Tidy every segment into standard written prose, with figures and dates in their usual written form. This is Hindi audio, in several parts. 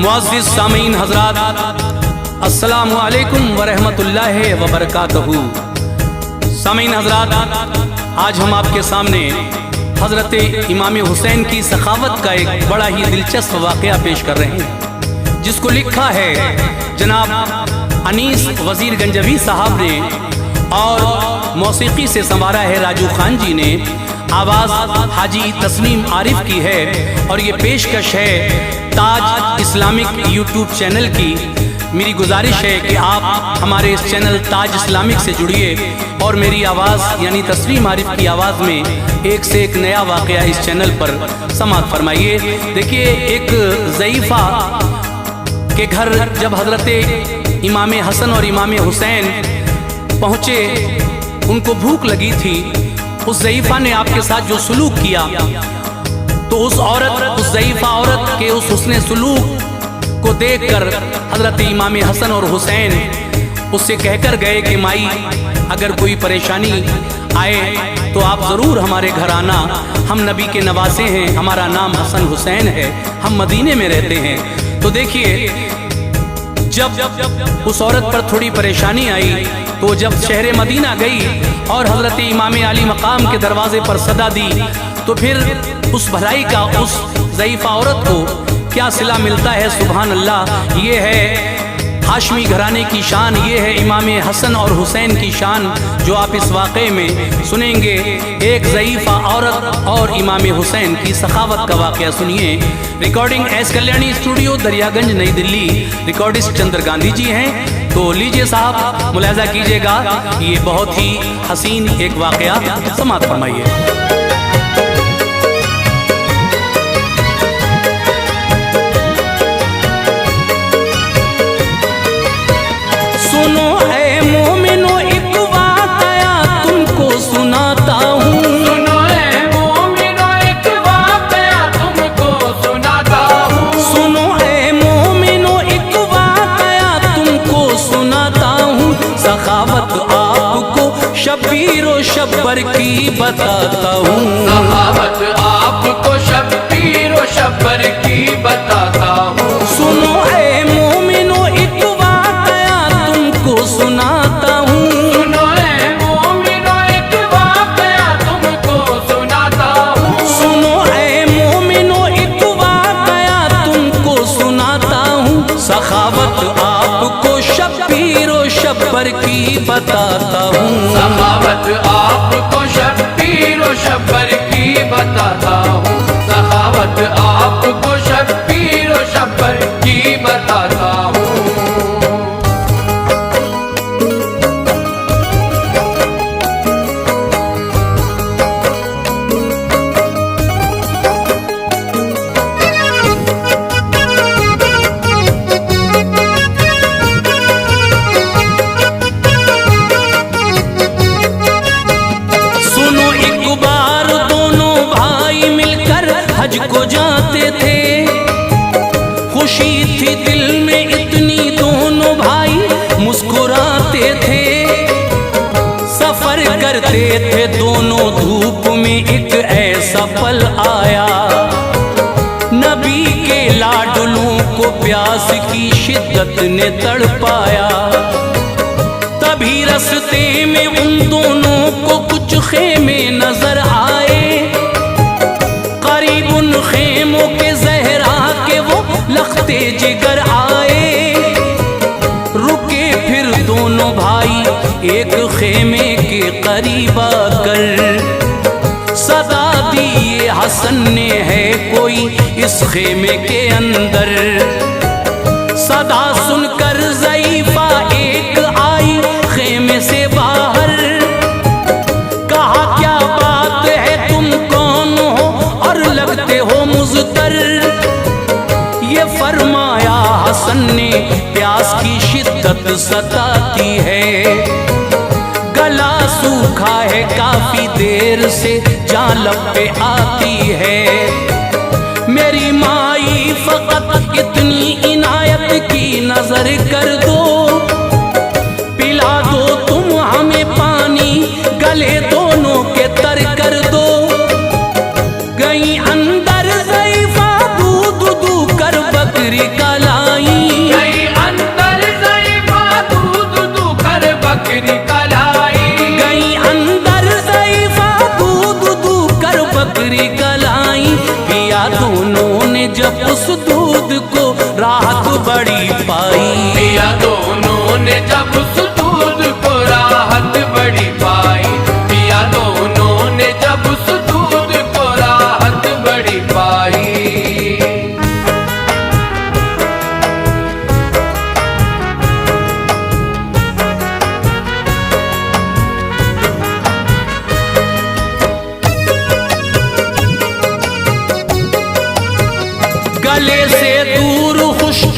मुअज़्ज़िज़ सामीन हज़रात, अस्सलामु अलैकुम व रहमतुल्लाहि व बरकातहू। सामीन हज़रात, आज हम आपके सामने हज़रत इमाम हुसैन की सखावत का एक बड़ा ही दिलचस्प वाक़या पेश कर रहे हैं, जिसको लिखा है जनाब अनीस वज़ीर गंजवी साहब ने और मौसीकी से संवारा है राजू खान जी ने। आवाज़ हाजी तस्लीम आरिफ की है और ये पेशकश है ताज इस्लामिक यूट्यूब चैनल की। मेरी गुजारिश है कि आप हमारे इस चैनल ताज इस्लामिक से जुड़िए और मेरी आवाज़ यानी तस्लीम आरिफ की आवाज़ में एक से एक नया वाक़या इस चैनल पर समाअत फरमाइए। देखिए, एक ज़ईफ़ा के घर जब हज़रत इमाम हसन और इमाम हुसैन पहुँचे, उनको भूख लगी थी। उस ज़ईफ़ा ने आपके साथ जो सलूक किया, तो उस ज़ईफ़ा औरत के उस हुस्ने सलूक को देखकर हज़रत इमाम हसन और हुसैन उससे कहकर गए कि माई, अगर कोई परेशानी आए तो आप ज़रूर हमारे घर आना। हम नबी के नवासे हैं, हमारा नाम हसन हुसैन है, हम मदीने में रहते हैं। तो देखिए, जब उस औरत पर थोड़ी परेशानी आई तो जब शहर मदीना गई और हज़रत इमाम आली मकाम के दरवाजे पर सदा दी, तो फिर उस भलाई का उस ज़ईफ़ा औरत को क्या सिला मिलता है। सुभान अल्लाह, ये है हाशमी घराने की शान, ये है इमाम हसन और हुसैन की शान, जो आप इस वाक़े में सुनेंगे। एक ज़ईफ़ा औरत और इमाम हुसैन की सखावत का वाक़या सुनिए। Recording S Kalyani studio, Daryaganj, नई दिल्ली। रिकॉर्डिस्ट चंद्र गांधी जी हैं। तो लीजिए साहब, मुलाज़ा कीजिएगा, ये बहुत ही हसीन एक वाक़या समाअत फरमाइए। सुनो ऐ मोमिनो, एक वाक़या तुमको सुनाता हूँ। सुनो ऐ मोमिनो, एक वाक़या तुमको सुनाता हूँ। सुनो ऐ मोमिनो, एक वाक़या तुमको सुनाता हूँ। सखावत आपको शब्बीरो शब्बर की बताता हूँ। सखावत आपको शब्बीरो शब्बर की बताता हूँ। सुनो ऐ मोमिनो, एक सुनाता हूँ। सुनो ऐ मोमिनो, एक वाक़या तुमको सुनाता हूँ। सुनो ऐ मोमिनो, एक वाक़या तुमको सुनाता हूँ। सखावत आपको शब्बीरो शब्बर की बताता हूँ। सखावत आपको शब्बीरो शब्बर की बताता हूँ। सखावत आपको शब्बीरो शब्बर की बताता हूँ। हज को जाते थे, खुशी थी दिल में इतनी, दोनों भाई मुस्कुराते थे। सफर करते थे दोनों धूप में, एक ऐसा पल आया, नबी के लाडलों को प्यास की शिद्दत ने तड़पाया। तभी रास्ते में उन दोनों को कुछ खेमे नजर आए। उन खेमों के ज़हरा के वो लखते जिगर आए। रुके फिर दोनों भाई एक खेमे के करीब आकर, सदा दी ये हसन ने, है कोई इस खेमे के अंदर। सदा सुनकर ज़ईफ़ा एक आई खेमे से बाहर, कहा क्या बात है, तुम कौन हो और लगते हो मुज़तर। ये फरमाया हसन ने, प्यास की शिद्दत सताती है, गला सूखा है काफी देर से, जान लब पे आती है। मेरी माई फ़कत इतनी इनायत की नजर कर दो, पिला दो तुम हमें पानी, गले दोनों के तर कर दो। गई अंदर ज़ईफ़ा दूध दू कर बकरी का ला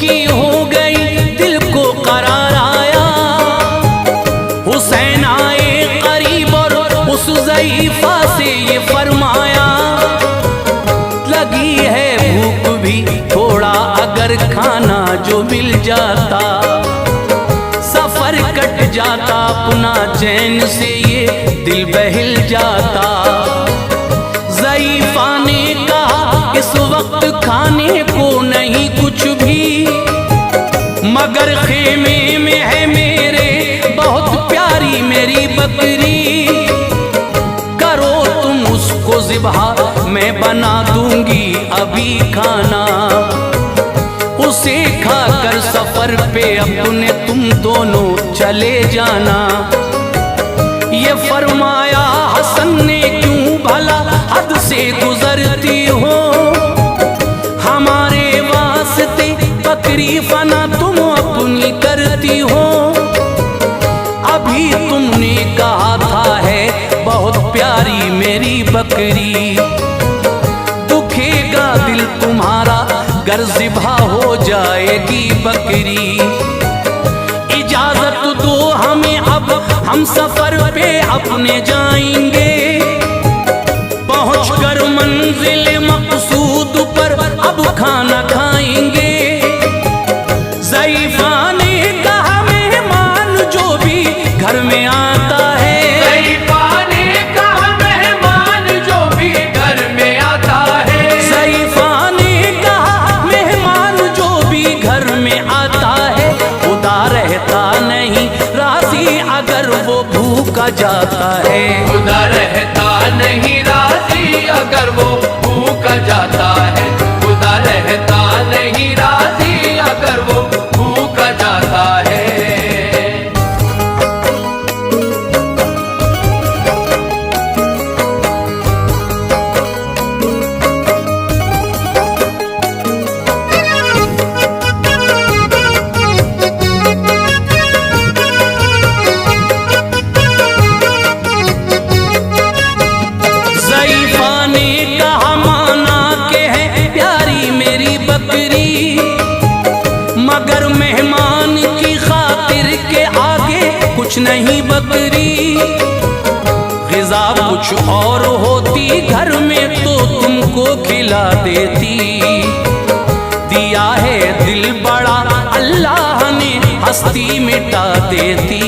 की हो गई, दिल को करार आया। हुसैन आए करीब और उस ज़ईफ़ा से ये फरमाया, लगी है भूख भी थोड़ा, अगर खाना जो मिल जाता, सफर कट जाता अपना चैन से ये दिल बहिल जाता। ज़ईफ़ा ने कहा इस वक्त खाने को नहीं कुछ भी, मगर खेमे में है मेरे बहुत प्यारी मेरी बकरी। करो तुम उसको ज़िबहा, मैं बना दूंगी अभी खाना। उसे खाकर सफर पे अपने तुम दोनों चले जाना। ये फरमाया हसन ने, क्यों भला हद से गुजरती हो, हमारे वास्ते बकरी फना तुम अपनी करती हो। अभी तुमने कहा था है बहुत प्यारी मेरी बकरी, दुखेगा दिल तुम्हारा गर ज़िबहा हो जाएगी बकरी। इजाजत दो हमें अब, हम सफर पे अपने जाएंगे, पहुंचकर मंजिल मकसूद पर अब खाना खाएंगे। ज़ईफ़ा ने कहा मेहमान जो भी घर में आता है, ज़ईफ़ा ने कहा मेहमान जो भी घर में आता है, ज़ईफ़ा ने कहा मेहमान जो भी घर में आता है, खुदा रहता नहीं राज़ी अगर वो भूखा जाता है। खुदा रहता नहीं राज़ी अगर वो भूखा जाता है, खुदा रहता नहीं राज़ी अगर वो भूखा जाता है। ज़ईफ़ा ने कहा माना के है प्यारी मेरी बकरी, मगर मेहमान की खातिर के आगे कुछ नहीं बकरी। ग़िज़ा कुछ और होती घर में तो तुमको खिला देती, दिया है दिल बड़ा अल्लाह ने हस्ती मिटा देती।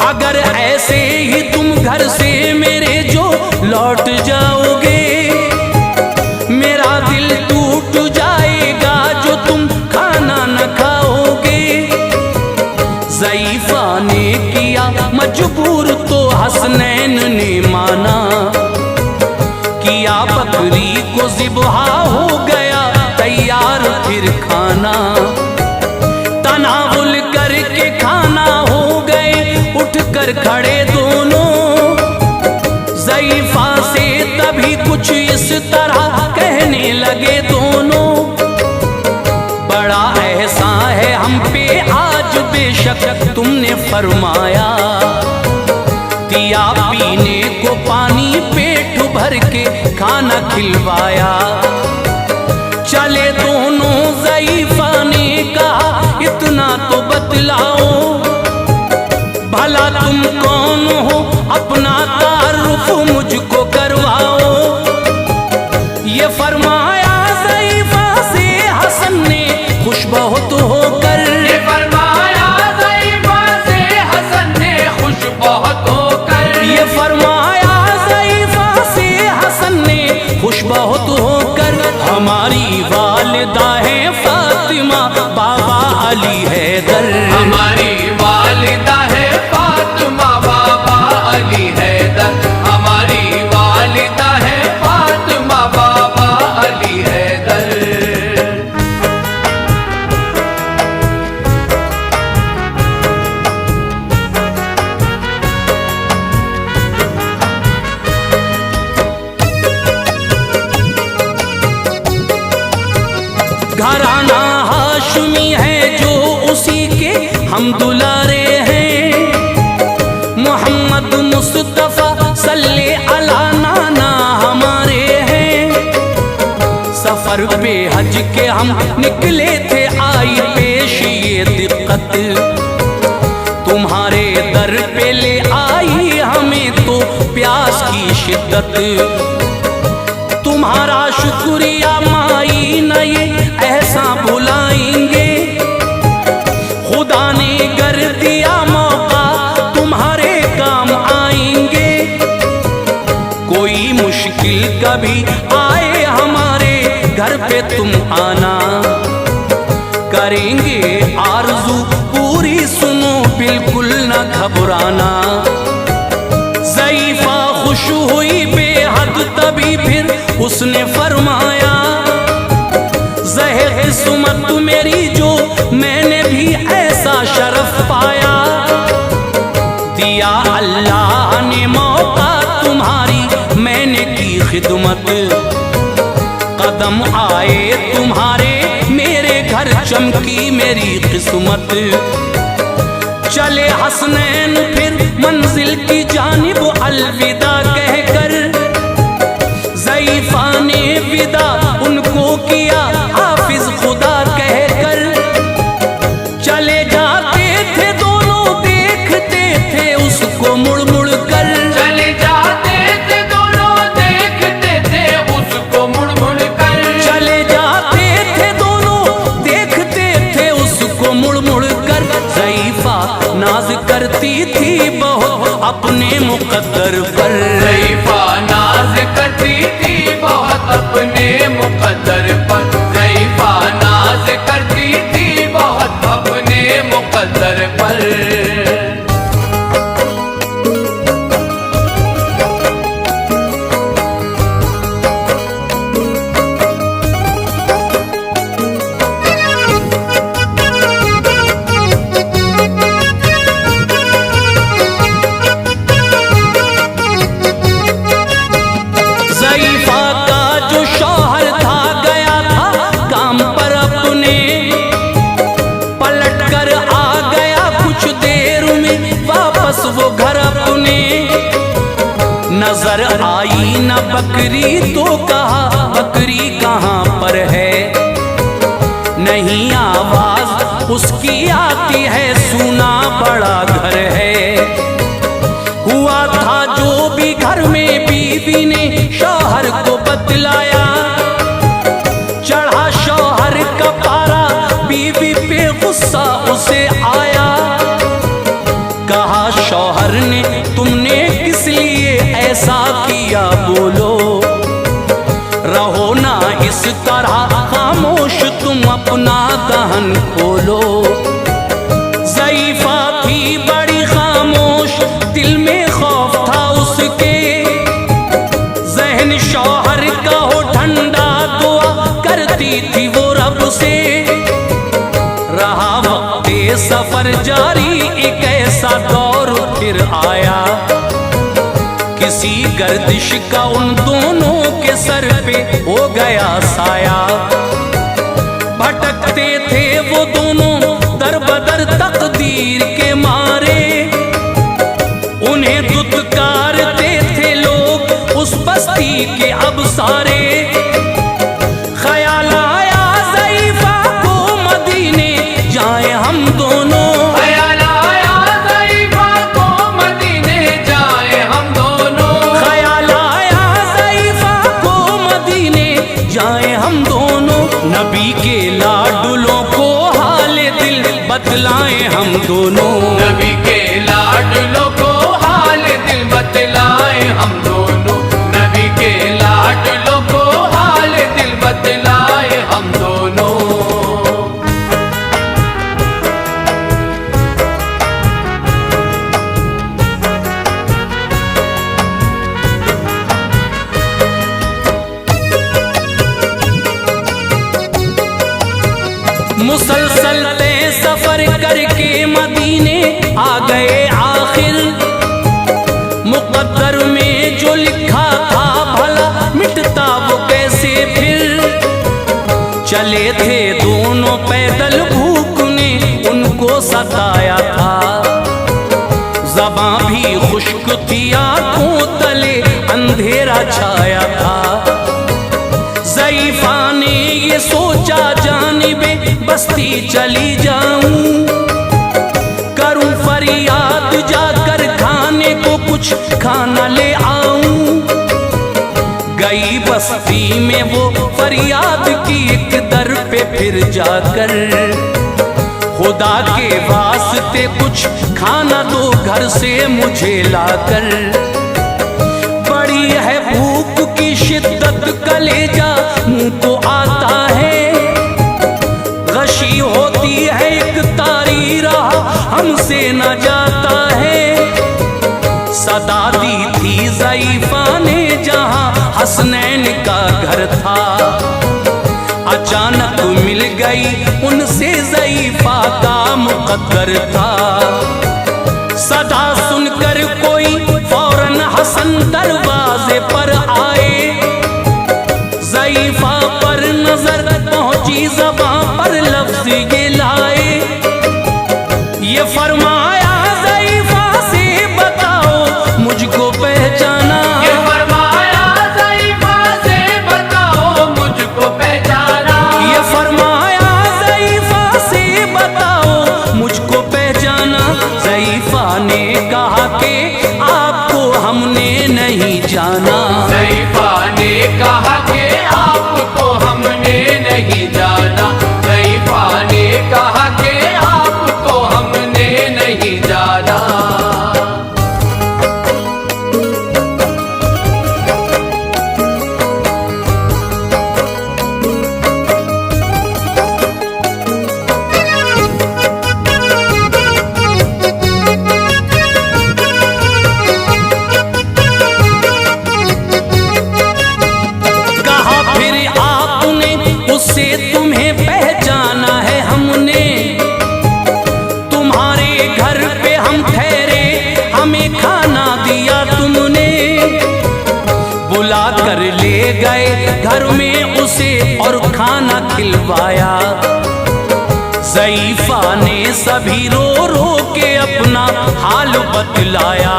अगर ऐसे ही तुम घर से मेरे जो लौट जाओगे, मेरा दिल टूट जाएगा जो तुम खाना न खाओगे। ज़ईफ़ा ने किया मजबूर तो हसनैन ने माना, किया बकरी को ज़िबहा हो गया तैयार फिर खाना। तनावुल करके खाना हो गए उठकर खड़े दोनों, ज़ईफ़ा से तभी कुछ इस तरह कहने लगे दोनों, बड़ा एहसान है हम पे आज बेशक तुमने फरमाया, दिया पीने को पानी पेट भर के खाना खिलवाया। चले दोनों, ज़ईफ़ा ने कहा इतना तो बतलाओ, भला तुम कौन हो अपना तारुफ मुझको करवाओ। ये फरमाया ज़ईफ़ा से हसन ने खुश बहुत होकर, ये फरमाया ज़ईफ़ा से हसन ने खुश बहुत होकर, ये फरमाया ज़ईफ़ा से हसन ने खुश बहुत होकर। हमारी वालिदा है फ़ातिमा, बाबा अली हैदर, हमारी वालिदा है फ़ातिमा, बाबा अली हैदर, हमारी वालिदा है फ़ातिमा, बाबा अली हैदर। घराना हाशमी है जो उसी के हम दुलारे हैं, मोहम्मद मुस्तफ़ा सल्ले अला नाना हमारे हैं। सफर पे हज के हम निकले थे आई पेश ये दिक्कत, तुम्हारे दर पे ले आई हमें तो प्यास की शिद्दत। तुम्हारा शुक्रिया माई न ये ऐसा भुलाएंगे, खुदा ने कर दिया मौका तुम्हारे काम आएंगे। कोई मुश्किल कभी आए हमारे घर पे तुम आना, करेंगे आरज़ू पूरी, सुनो बिल्कुल न घबराना। ज़ईफ़ा खुश हुई बेहद तभी फिर उसने फरमाया, ज़हे किस्मत मेरी जो मैंने भी ऐसा शरफ पाया। दिया अल्लाह ने मौका तुम्हारी मैंने की खिदमत, कदम आए तुम्हारे मेरे घर चमकी मेरी किस्मत। चले हसनैन फिर मंजिल की जानिब अलविदा कहकर, ज़ईफ़ा ने विदा उनको किया हाफिज खुदा कहकर। चले जाते थे दोनों देखते थे उसको मुड़ मुड़ कर, चले जाते थे दोनों देखते थे उसको मुड़ मुड़ कर। चले जाते थे दोनों देखते थे उसको मुड़ मुड़ कर। ज़ईफ़ा नाज करती थी बहुत अपने मुक़द्दर पर, ज़ईफ़ा नाज करती थी बहुत अपने मुक़द्दर पर। ज़ईफ़ा नाज करती थी बहुत अपने मुक़द्दर पर। ज़ईफ़ा का जो शौहर था गया था काम पर अपने, पलट कर आ गया कुछ देर में वापस वो घर अपने। नजर आई न बकरी तो कहा बकरी कहाँ पर है, नहीं आवाज उसकी आती है सुना बड़ा घर है। हुआ था जो भी घर में बीवी ने शौहर को बतलाया, चढ़ा शौहर का पारा बीवी पे गुस्सा उसे आया। कहा शौहर ने तुमने किस लिए ऐसा किया बोलो, रहो ना इस तरह खामोश तुम अपना दहन खोलो। ज़ईफ़ा थी बड़ी खामोश दिल में खौफ था उसके, ज़हन शौहर का हो ठंडा दुआ करती थी वो रब से। रहा वक्त सफर जारी एक ऐसा दौर फिर आया, किसी गर्दिश का उन दोनों के सर पे हो गया साया। भटकते थे वो दोनों दर बदर तकदीर के मारे, उन्हें दुत्कारते थे लोग उस बस्ती के अब सारे। ख्याल आया ज़ईफ़ा को मदीने जाए हम दोनों, ख्याल आया ज़ईफ़ा को मदीने जाए हम दोनों। ख्याल आया ज़ईफ़ा को मदीने जाए हम दोनों। नबी के लाडुलों को हाले दिल बतलाएं हम दोनों, नबी के लाडलों को हाल दिल बतलाए हम दोनों। नबी के लाडलों को हाल दिल बतलाए हम दोनों। मुसलसल तय सफर करके मदीने आ गए आखिर। मुकद्दर में जो लिखा था भला मिटता वो कैसे फिर। चले थे दोनों पैदल भूख ने उनको सताया था, ज़बां भी खुश्क थी आंखों तले अंधेरा छाया था। ज़ईफ़ा ने ये सोचा जानिबे बस्ती चली जाऊं, करूं फरियाद जाकर खाने को कुछ खाना ले आऊं। गई बस्ती में वो फरियाद की एक दर पे फिर जाकर, खुदा के वास्ते कुछ खाना दो घर से मुझे लाकर। बड़ी है भूख की शिद्दत, कलेजा मुंह को आता है, गशी होती है एक तारी राह हमसे न जाता है। सदा दी थी ज़ईफ़ा ने जहां हसनैन का घर था, अचानक मिल गई उनसे ज़ईफ़ा का मुक़द्दर था। सदा सुनकर कोई फौरन हसन दरवाजे पर आए, ज़ईफ़ा पर नजर पहुंची ज़बां पर लफ्ज़ ये लाए, ये फरमाया ज़ईफ़ा से बताओ मुझको पहचाना। ये फरमाया ज़ईफ़ा से बताओ मुझको पहचाना। ये फरमाया ज़ईफ़ा से बताओ मुझको पहचाना। ज़ईफ़ा ने कहा कि आपको हमने नहीं जाना। ज़ईफ़ा ने कहा कि आपको हमने नहीं जाना। ज़ईफ़ा ने कहा कि आपको हमने नहीं जाना। उससे तुम्हें पहचाना है हमने, तुम्हारे घर पे हम ठहरे, हमें खाना दिया तुमने। बुला कर ले गए घर में उसे और खाना खिलवाया। ज़ईफ़ा ने सभी रो रो के अपना हाल बतलाया।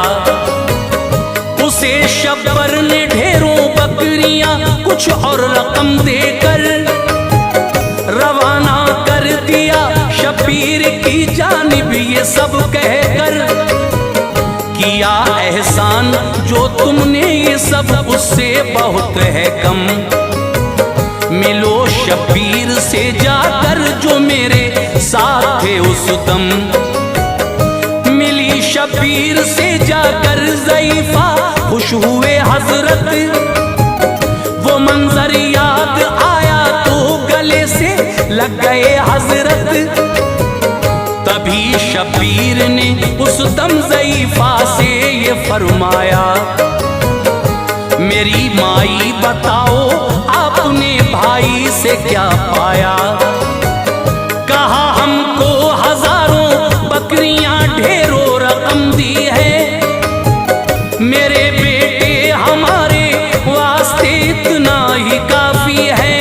उसे शब्बर ने ढेरों बकरियां कुछ और रकम देकर रवाना कर दिया शबीर की जानिब, ये सब कहकर किया एहसान जो तुमने ये सब उससे बहुत है कम। मिलो शबीर से जाकर जो मेरे साथ थे उस दम। मिली शबीर से जाकर ज़ईफ़ा खुश हुए हजरत, वो मंजर याद आया तो गले से लग गए हजरत। तभी शबीर ने उस दम ज़ईफ़ा से ये फरमाया, मेरी माई बताओ आपने भाई से क्या पाया। कहा हमको हजारों बकरियां ढेरों रकम दी है, मेरे बेटे हमारे वास्ते इतना ही काफी है।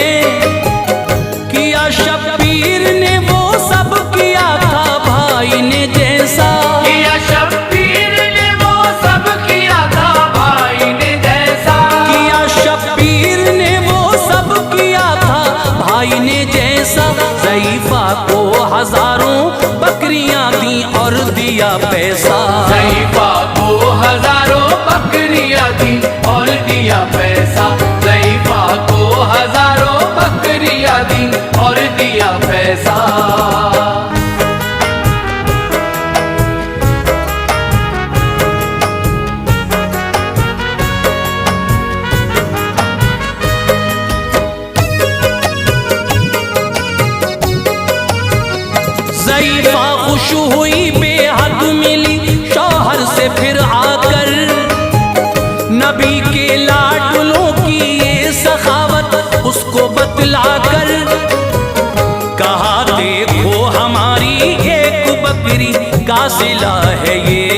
किया शबीर ने वो सब किया था भाई ने जैसा। किया शबीर ने वो सब किया था भाई ने जैसा। किया शबीर ने वो सब किया था भाई ने जैसा। ज़ईफ़ा को हजारों बकरियां दी और दिया पैसा। ज़ईफ़ा को हजारों बकरियां दी और दिया पैसा। ज़ईफ़ा को हजारों बकरियां दी और दिया पैसा। ज़ईफ़ा खुश हुई बेहद, मिली शौहर से फिर आकर। नबी के लाडलों की ये सखावत उसको बतलाकर कहा, देखो हमारी एक बकरी का सिला है ये,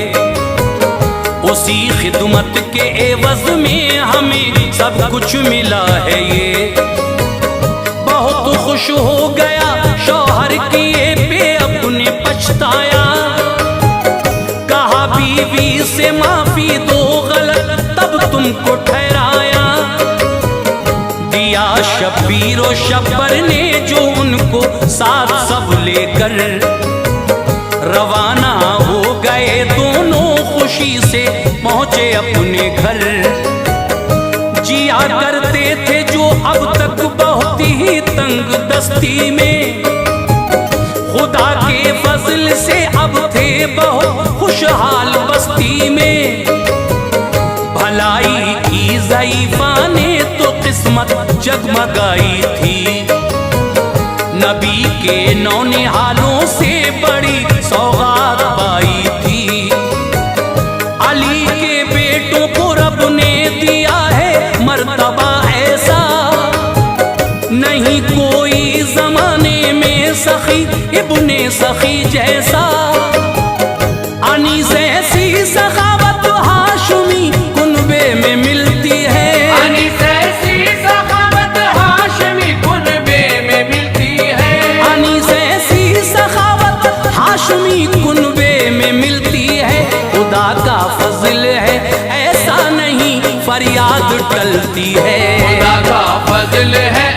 उसी खिदमत के एवज में हमें सब कुछ मिला है ये। बहुत खुश हो गया शौहर किए पे अपने पछताया। कहा बीवी से माफी दो, गलत तब तुमको ठहराया। दिया शबीर और शब्बर ने जो उनको साथ लेकर रवाना हो गए दोनों, खुशी से पहुंचे अपने घर। जिया करते थे जो अब तक बहुत ही तंग दस्ती में, खुदा के फजल से अब थे बहुत खुशहाल बस्ती में। भलाई की ज़ईफ़ा ने तो किस्मत जगमगाई थी, नबी के नौनिहालों से बड़ी सौगात पाई थी। अली के बेटों को रब ने दिया है मर्तबा ऐसा, नहीं कोई जमाने में सखी इब्ने सखी जैसा। अनीस ऐसी सखावत हाशमी कुनबे में मिलती है, अनीस ऐसी सखावत हाशमी कुनबे में मिलती है, अनीस ऐसी सखावत हाशमी कुनबे में मिलती है। खुदा का फजल है ऐसा नहीं फरियाद टलती है, खुदा का फजल है